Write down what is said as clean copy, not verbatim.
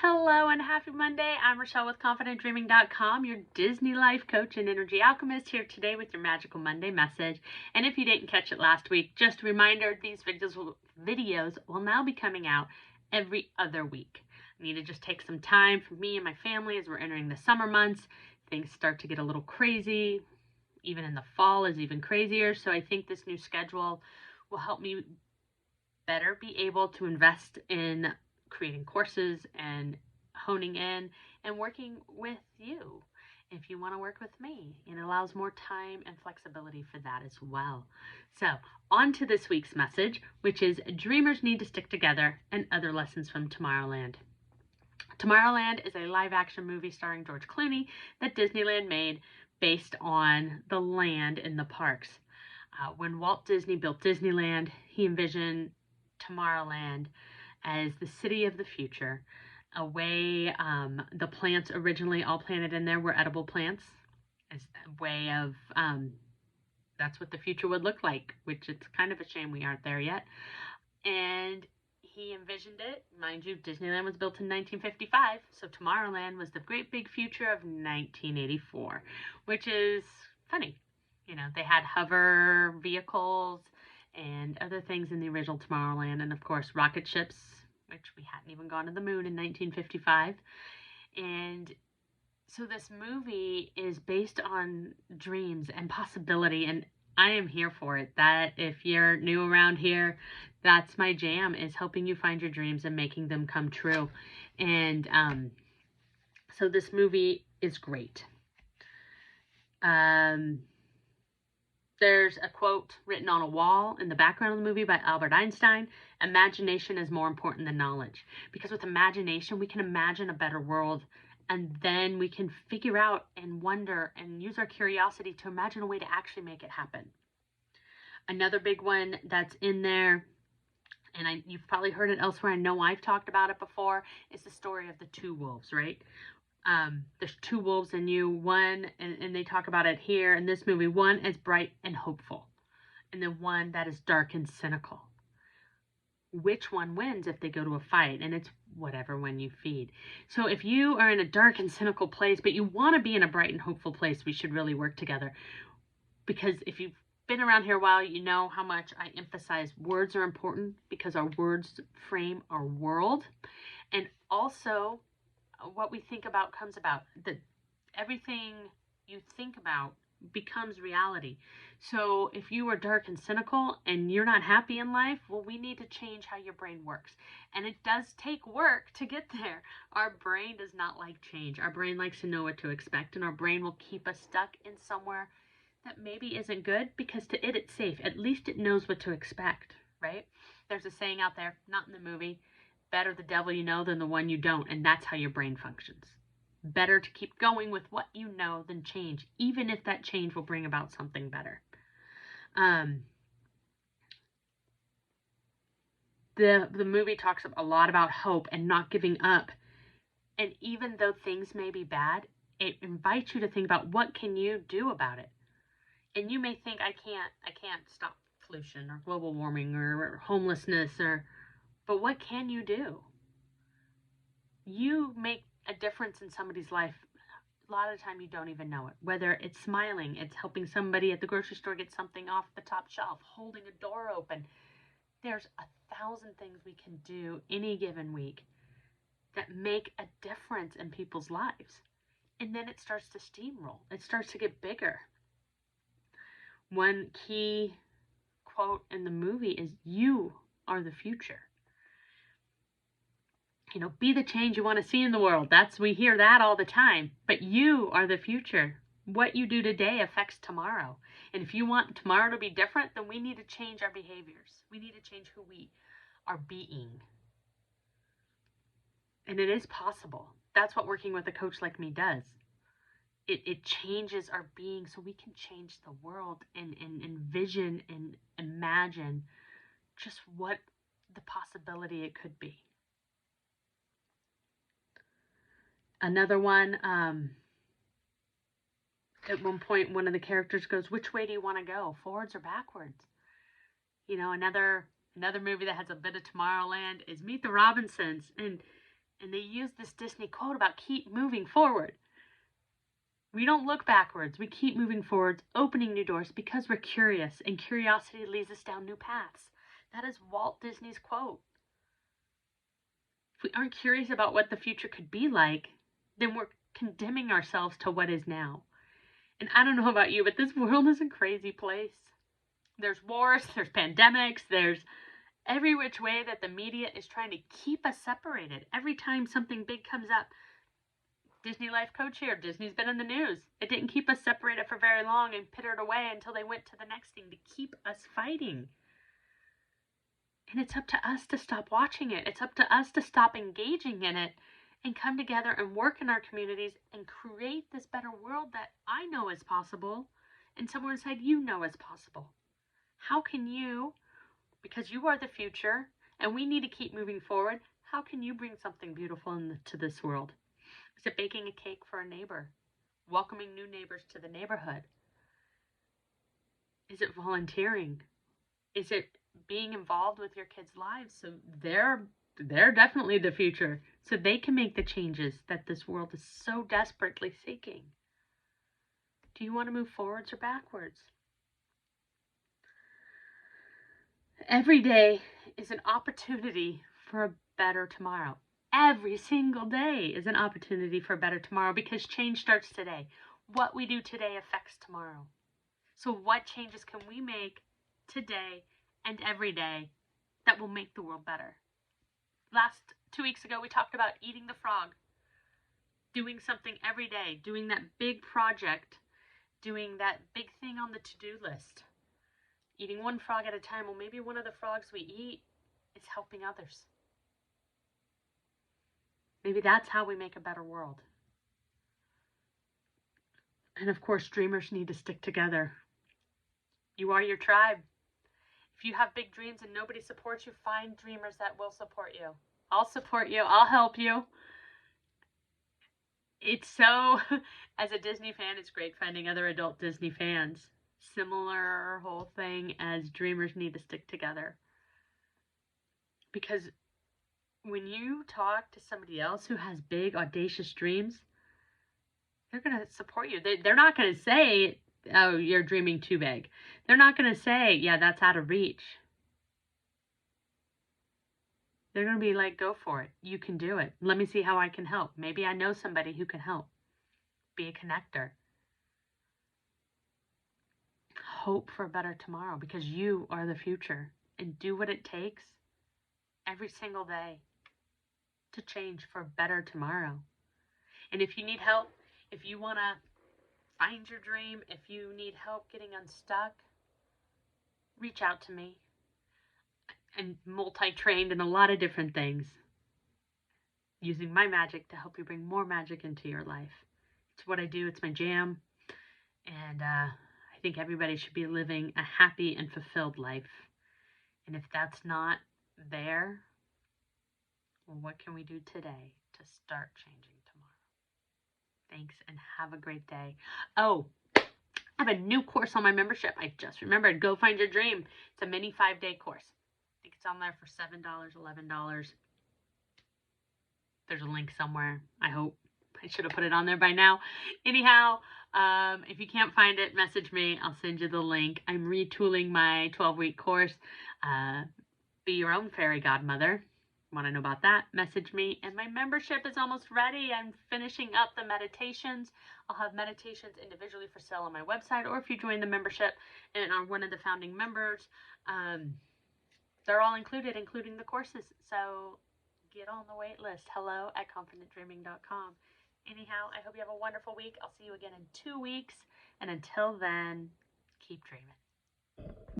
Hello and happy Monday. I'm Rochelle with ConfidentDreaming.com, your Disney life coach and energy alchemist, here today with your Magical Monday message. And if you didn't catch it last week, just a reminder, these videos will now be coming out every other week. I need to just take some time for me and my family as we're entering the summer months. Things start to get a little crazy. Even in the fall is even crazier. So I think this new schedule will help me better be able to invest in creating courses and honing in and working with you if you want to work with me. It allows more time and flexibility for that as well. So on to this week's message, which is Dreamers Need to Stick Together and Other Lessons from Tomorrowland. Tomorrowland is a live action movie starring George Clooney that Disneyland made based on the land in the parks. When Walt Disney built Disneyland, he envisioned Tomorrowland as the city of the future. The plants originally all planted in there were edible plants, as a way of that's what the future would look like, which it's kind of a shame we aren't there yet. And he envisioned it. Mind you, Disneyland was built in 1955, so Tomorrowland was the great big future of 1984, which is funny. You know, they had hover vehicles and other things in the original Tomorrowland, and of course rocket ships, which we hadn't even gone to the moon in 1955. And so this movie is based on dreams and possibility, and I am here for it. That if you're new around here, that's my jam, is helping you find your dreams and making them come true. And so this movie is great. There's a quote written on a wall in the background of the movie by Albert Einstein: "Imagination is more important than knowledge." Because with imagination, we can imagine a better world, and then we can figure out and wonder and use our curiosity to imagine a way to actually make it happen. Another big one that's in there, and you've probably heard it elsewhere, I know I've talked about it before, is the story of the two wolves, right? There's two wolves in you. One, and they talk about it here in this movie, one is bright and hopeful, and then one that is dark and cynical. Which one wins if they go to a fight? And it's whatever one you feed. So if you are in a dark and cynical place, but you want to be in a bright and hopeful place, we should really work together. Because if you've been around here a while, you know how much I emphasize words are important, because our words frame our world. And also, what we think about comes about. Everything you think about becomes reality. So if you are dark and cynical and you're not happy in life, well, we need to change how your brain works. And it does take work to get there. Our brain does not like change. Our brain likes to know what to expect, and our brain will keep us stuck in somewhere that maybe isn't good, because to it, it's safe. At least it knows what to expect, right? There's a saying out there, not in the movie, better the devil you know than the one you don't. And that's how your brain functions. Better to keep going with what you know than change, even if that change will bring about something better. The movie talks a lot about hope and not giving up. And even though things may be bad, it invites you to think about, what can you do about it? And you may think, I can't stop pollution or global warming or homelessness, but what can you do? You make a difference in somebody's life. A lot of the time you don't even know it. Whether it's smiling, it's helping somebody at the grocery store get something off the top shelf, holding a door open. There's 1,000 things we can do any given week that make a difference in people's lives. And then it starts to steamroll. It starts to get bigger. One key quote in the movie is, "You are the future." You know, be the change you want to see in the world. We hear that all the time. But you are the future. What you do today affects tomorrow. And if you want tomorrow to be different, then we need to change our behaviors. We need to change who we are being. And it is possible. That's what working with a coach like me does. It changes our being so we can change the world and envision and imagine just what the possibility it could be. Another one, at one point, one of the characters goes, "Which way do you want to go, forwards or backwards?" You know, another movie that has a bit of Tomorrowland is Meet the Robinsons. And And they use this Disney quote about keep moving forward. We don't look backwards. We keep moving forwards, opening new doors because we're curious, and curiosity leads us down new paths. That is Walt Disney's quote. If we aren't curious about what the future could be like, then we're condemning ourselves to what is now. And I don't know about you, but this world is a crazy place. There's wars, there's pandemics, there's every which way that the media is trying to keep us separated. Every time something big comes up, Disney Life Coach here, Disney's been in the news. It didn't keep us separated for very long and pittered away until they went to the next thing to keep us fighting. And it's up to us to stop watching it. It's up to us to stop engaging in it and come together and work in our communities and create this better world that I know is possible and someone inside you know is possible. How can you, because you are the future and we need to keep moving forward, how can you bring something beautiful into this world? Is it baking a cake for a neighbor? Welcoming new neighbors to the neighborhood? Is it volunteering? Is it being involved with your kids' lives so they're definitely the future, so they can make the changes that this world is so desperately seeking? Do you want to move forwards or backwards? Every day is an opportunity for a better tomorrow. Every single day is an opportunity for a better tomorrow because change starts today. What we do today affects tomorrow. So what changes can we make today and every day that will make the world better? 2 weeks ago, we talked about eating the frog, doing something every day, doing that big project, doing that big thing on the to-do list, eating one frog at a time. Well, maybe one of the frogs we eat is helping others. Maybe that's how we make a better world. And of course, dreamers need to stick together. You are your tribe. If you have big dreams and nobody supports you, find dreamers that will support you. I'll support you. I'll help you. It's so, as a Disney fan, it's great finding other adult Disney fans. Similar whole thing as dreamers need to stick together. Because when you talk to somebody else who has big, audacious dreams, they're going to support you. They're not going to say, oh, you're dreaming too big. They're not going to say, yeah, that's out of reach. They're going to be like, go for it. You can do it. Let me see how I can help. Maybe I know somebody who can help. Be a connector. Hope for a better tomorrow because you are the future. And do what it takes every single day to change for a better tomorrow. And if you need help, if you want to find your dream, if you need help getting unstuck, reach out to me. I'm multi-trained in a lot of different things, using my magic to help you bring more magic into your life. It's what I do. It's my jam. And I think everybody should be living a happy and fulfilled life. And if that's not there, well, what can we do today to start changing tomorrow? Thanks, and have a great day. Oh, I have a new course on my membership. I just remembered. Go Find Your Dream. It's a mini 5-day course. I think it's on there for $7, $11. There's a link somewhere, I hope. I should have put it on there by now. Anyhow, if you can't find it, message me. I'll send you the link. I'm retooling my 12-week course. Be Your Own Fairy Godmother. Want to know about that? Message me. And my membership is almost ready. I'm finishing up the meditations. I'll have meditations individually for sale on my website, or if you join the membership and are one of the founding members, they're all included, including the courses. So get on the wait list. hello@confidentdreaming.com. Anyhow, I hope you have a wonderful week. I'll see you again in 2 weeks. And until then, keep dreaming.